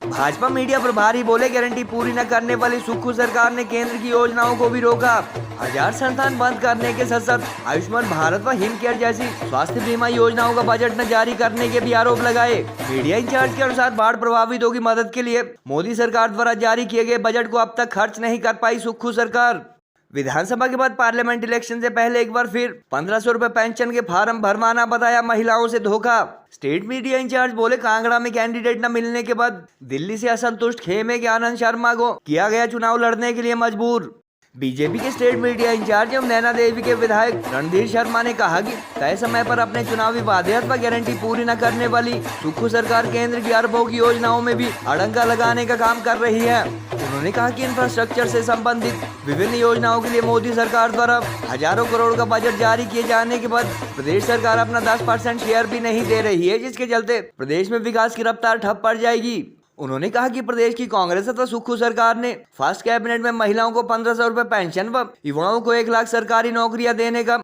Bhajpa media प्रभारी बोले, guarantee पूरी न करने वाली सुक्खू सरकार ने केंद्र की योजनाओं को भी रोका। हजार संस्थान बंद करने के साथ साथ आयुष्मान भारत व हिम केयर जैसी स्वास्थ्य बीमा योजनाओं का बजट न जारी करने के भी आरोप लगाए। मीडिया इंचार्ज के अनुसार बाढ़ प्रभावितों की मदद के लिए मोदी सरकार द्वारा जारी किए गए बजट को अब तक खर्च नहीं कर पाई सुक्खू सरकार। विधानसभा के बाद पार्लियामेंट इलेक्शन से पहले एक बार फिर 1500 रुपए पेंशन के फार्म भरवाना बताया महिलाओं से धोखा। स्टेट मीडिया इंचार्ज बोले, कांगड़ा में कैंडिडेट न मिलने के बाद दिल्ली से असंतुष्ट खेमे के आनंद शर्मा को किया गया चुनाव लड़ने के लिए मजबूर। बीजेपी के स्टेट मीडिया इंचार्ज एवं नैना देवी के विधायक रणधीर शर्मा ने कहा कि तय समय पर अपने चुनावी वादे अथवा गारंटी पूरी न करने वाली सुक्खू सरकार केंद्र की अरबों की योजनाओं में भी अड़ंगा लगाने का काम कर रही है। उन्होंने कहा कि इंफ्रास्ट्रक्चर से संबंधित विभिन्न योजनाओं के लिए मोदी सरकार द्वारा हजारों करोड़ का बजट जारी किए जाने के बाद प्रदेश सरकार अपना 10% शेयर भी नहीं दे रही है, जिसके चलते प्रदेश में विकास की रफ्तार ठप पड़ जाएगी। उन्होंने कहा कि प्रदेश की कांग्रेस तथा सुक्खू सरकार ने फर्स्ट कैबिनेट में महिलाओं को 1500 रुपए पेंशन व युवाओं को 1 लाख सरकारी नौकरियां देने का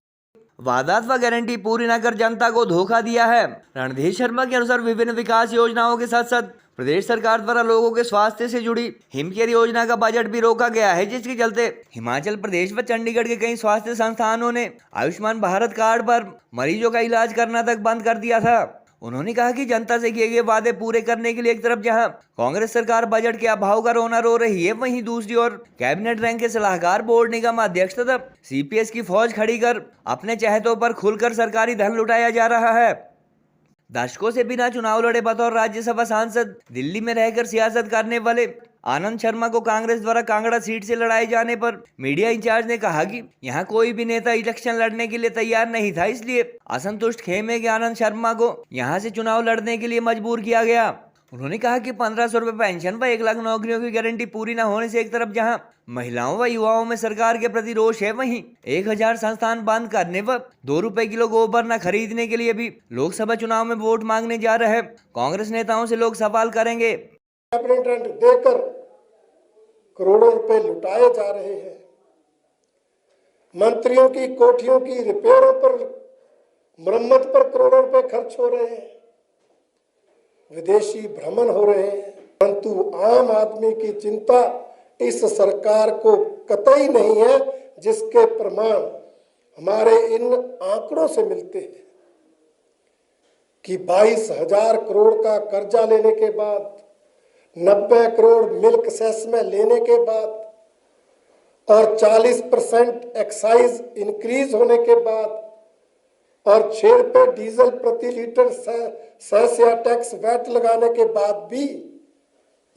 वादा व गारंटी पूरी न कर जनता को धोखा दिया है। रणधीर शर्मा के अनुसार विभिन्न विकास योजनाओं के साथ साथ प्रदेश सरकार द्वारा लोगों के स्वास्थ्य से जुड़ी हिम केयर योजना का बजट भी रोका गया है, जिसके चलते हिमाचल प्रदेश व चंडीगढ़ के कई स्वास्थ्य संस्थानों ने आयुष्मान भारत कार्ड पर मरीजों का इलाज करना तक बंद कर दिया था। उन्होंने कहा कि जनता से किए गए वादे पूरे करने के लिए एक तरफ जहां कांग्रेस सरकार बजट के अभाव का रोना रो रही है, वहीं दूसरी ओर कैबिनेट रैंक के सलाहकार, बोर्ड निगम अध्यक्ष तथा सीपीएस की फौज खड़ी कर अपने चहेतों पर खुलकर सरकारी धन लुटाया जा रहा है। दशकों से बिना चुनाव लड़े बतौर राज्यसभा सांसद दिल्ली में रहकर सियासत करने वाले आनंद शर्मा को कांग्रेस द्वारा कांगड़ा सीट से लड़ाए जाने पर मीडिया इंचार्ज ने कहा कि यहां कोई भी नेता इलेक्शन लड़ने के लिए तैयार नहीं था, इसलिए असंतुष्ट खेमे के आनंद शर्मा को यहां से चुनाव लड़ने के लिए मजबूर किया गया। उन्होंने कहा कि 1500 रुपए पेंशन व 1 लाख नौकरियों की गारंटी पूरी न होने से एक तरफ जहां महिलाओं व युवाओं में सरकार के प्रति रोष है, वहीं 1000 संस्थान बंद करने व 2 रुपए किलो गोबर न खरीदने के लिए भी लोकसभा चुनाव में वोट मांगने जा रहे कांग्रेस नेताओं से लोग सवाल करेंगे। कैबिनेट रैंक देकर करोड़ों रुपए लुटाए जा रहे हैं। मंत्रियों की कोठियों की रिपेयरों पर, मरम्मत पर करोड़ों रुपए खर्च हो रहे हैं, विदेशी भ्रमण हो रहे हैं, परंतु आम आदमी की चिंता इस सरकार को कतई नहीं है, जिसके प्रमाण हमारे इन आंकड़ों से मिलते हैं कि 22,000 करोड़ का कर्जा लेने के बाद, 90 करोड़ मिल्क सेस में लेने के बाद और 40% एक्साइज इंक्रीज होने के बाद और 6 रुपए डीजल प्रति लीटर सेस या टैक्स वैट लगाने के बाद भी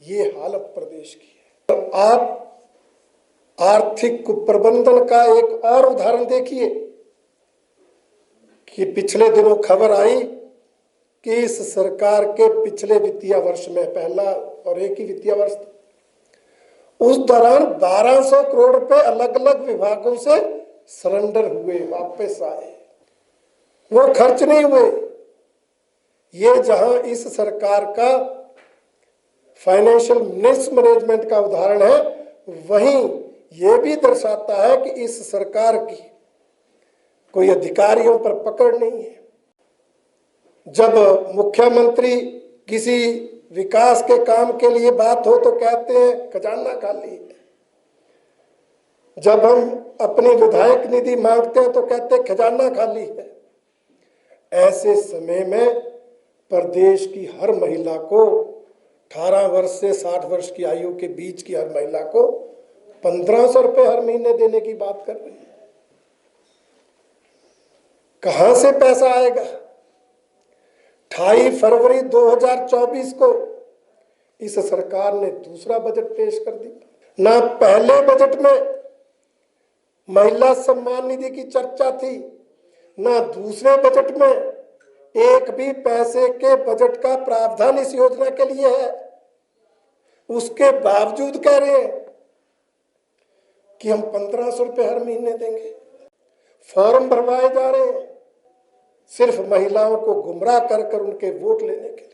ये हालत प्रदेश की है। तो आप आर्थिक कुप्रबंधन का एक और उदाहरण देखिए कि पिछले दिनों खबर आई कि इस सरकार के पिछले वित्तीय वर्ष में, पहला और एक ही वित्तीय वर्ष, उस दौरान 1200 करोड़ रुपए अलग अलग विभागों से सरेंडर हुए, वापस आए, वो खर्च नहीं हुए। ये जहां इस सरकार का फाइनेंशियल मिसमैनेजमेंट का उदाहरण है, वहीं ये भी दर्शाता है कि इस सरकार की कोई अधिकारियों पर पकड़ नहीं है। जब मुख्यमंत्री किसी विकास के काम के लिए बात हो तो कहते हैं खजाना खाली है, जब हम अपनी विधायक निधि मांगते हैं तो कहते हैं खजाना खाली है। ऐसे समय में प्रदेश की हर महिला को, 18 वर्ष से 60 वर्ष की आयु के बीच की हर महिला को 1500 रुपए हर महीने देने की बात कर रही है। कहां से पैसा आएगा? 28 फरवरी 2024 को इस सरकार ने दूसरा बजट पेश कर दिया। ना पहले बजट में महिला सम्मान निधि की चर्चा थी, ना दूसरे बजट में एक भी पैसे के बजट का प्रावधान इस योजना के लिए है। उसके बावजूद कह रहे हैं कि हम 1500 रुपए हर महीने देंगे। फॉर्म भरवाए जा रहे हैं सिर्फ महिलाओं को गुमराह कर कर उनके वोट लेने के लिए।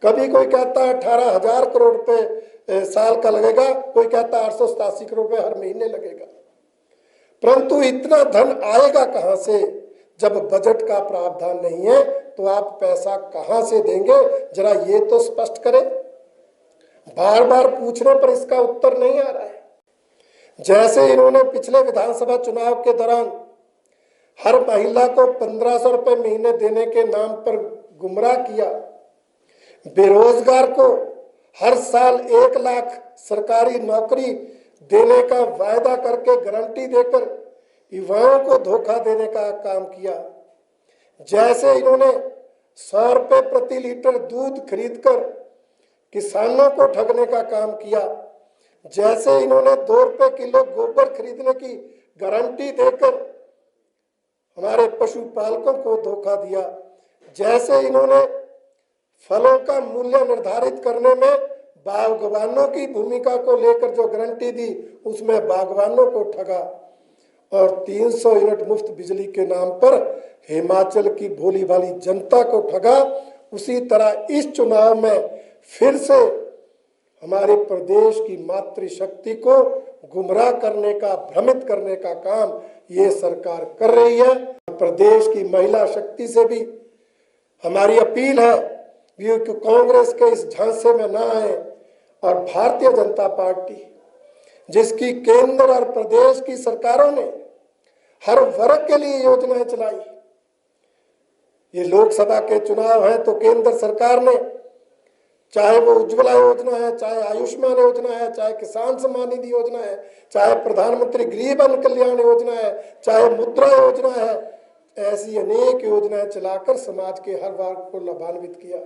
कभी कोई कहता है 18,000 करोड़ रुपए साल का लगेगा, कोई कहता है 887 करोड़ रुपए हर महीने लगेगा। परंतु इतना धन आएगा कहां से? जब बजट का प्रावधान नहीं है तो आप पैसा कहां से देंगे? जरा ये तो स्पष्ट करें। बार बार पूछने पर इसका उत्तर नहीं आ रहा है। जैसे इन्होंने पिछले विधानसभा चुनाव के दौरान हर महिला को 1500 रुपए महीने देने के नाम पर गुमराह किया, बेरोजगार को हर साल 1 लाख सरकारी नौकरी देने का वायदा करके गारंटी देकर युवाओं को धोखा देने का काम किया, जैसे इन्होंने 100 रुपए प्रति लीटर दूध खरीदकर किसानों को ठगने का काम किया, जैसे इन्होंने 2 रुपए किलो गोबर खरीदने की गारंटी देकर हमारे पशुपालकों को धोखा दिया, जैसे इन्होंने फलों का मूल्य निर्धारित करने में बागवानों की भूमिका को लेकर जो गारंटी दी उसमें बागवानों को ठगा, और 300 यूनिट मुफ्त बिजली के नाम पर हिमाचल की भोली भाली जनता को ठगा। उसी तरह इस चुनाव में फिर से हमारे प्रदेश की मातृशक्ति को गुमराह करने का, भ्रमित करने का काम ये सरकार कर रही है। प्रदेश की महिला शक्ति से भी हमारी अपील है कि कांग्रेस के इस झांसे में ना आए और भारतीय जनता पार्टी, जिसकी केंद्र और प्रदेश की सरकारों ने हर वर्ग के लिए योजनाएं चलाई, ये लोकसभा के चुनाव हैं तो केंद्र सरकार ने, चाहे वो उज्ज्वला योजना है, चाहे आयुष्मान योजना है, चाहे किसान सम्मान निधि योजना है, चाहे प्रधानमंत्री गरीब कल्याण कल्याण योजना है, चाहे मुद्रा योजना है, ऐसी अनेक योजनाएं चलाकर समाज के हर वर्ग को लाभान्वित किया।